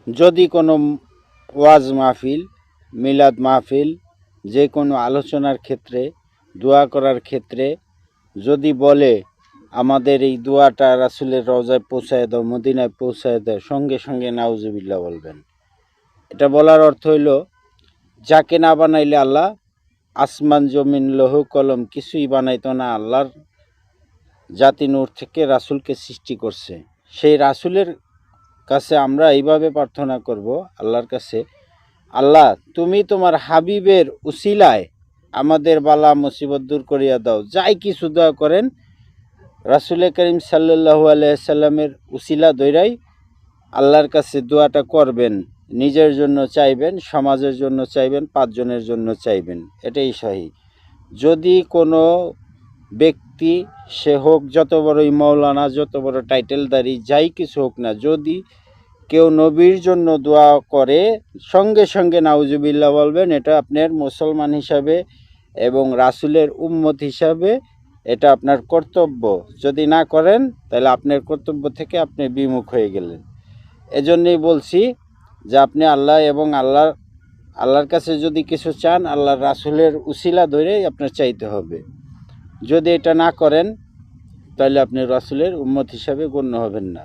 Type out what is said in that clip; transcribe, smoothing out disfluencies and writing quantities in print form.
যদি কোনো ওয়াজ মাহফিল, মিলাদ মাহফিল, যে কোনো আলোচনার ক্ষেত্রে, দোয়া করার ক্ষেত্রে যদি বলে আমাদের এই দোয়াটা রাসূলের রওজায় পৌঁছায় দাও, মদিনায় পৌঁছায় দাও, সঙ্গে সঙ্গে নাউজুবিল্লাহ বলবেন। এটা বলার অর্থ হইল, যাকে না বানাইলে আল্লাহ আসমান জমিন লৌহ কলম কিছুই বানাইতো না, আল্লাহর জাতি নূর থেকে রাসূলকে সৃষ্টি করছে। সেই রাসূলের কাছে আমরা এইভাবে প্রার্থনা করব আল্লাহর কাছে, আল্লাহ তুমি তোমার হাবিবের উসিলায় আমাদের বালা মুসিবত দূর করিয়া দাও। যাই কিছু দোয়া করেন রাসূল করিম সাল্লাল্লাহু আলাইহি সাল্লামের উসিলা দইরাই আল্লাহর কাছে দোয়াটা করবেন। নিজের জন্য চাইবেন, সমাজের জন্য চাইবেন, 5 জনের জন্য চাইবেন, এটাই সহি। যদি কোনো ব্যক্তি, সে হোক যত বড়ই মৌলানা, যত বড় টাইটেলদারি, যাই কিছু হোক না, যদি কেউ নবীর জন্য দোয়া করে সঙ্গে সঙ্গে নাউজুবিল্লাহ বলবেন। এটা আপনার মুসলমান হিসাবে এবং রাসূলের উম্মত হিসাবে এটা আপনার কর্তব্য। যদি না করেন তাহলে আপনার কর্তব্য থেকে আপনি বিমুখ হয়ে গেলেন। এজন্যই বলছি যে আপনি আল্লাহ এবং আল্লাহর কাছে যদি কিছু চান, আল্লাহর রাসূলের উসিলা ধরেই আপনার চাইতে হবে। যদি এটা না করেন তাহলে আপনি রাসূলের উম্মত হিসাবে গণ্য হবেন না।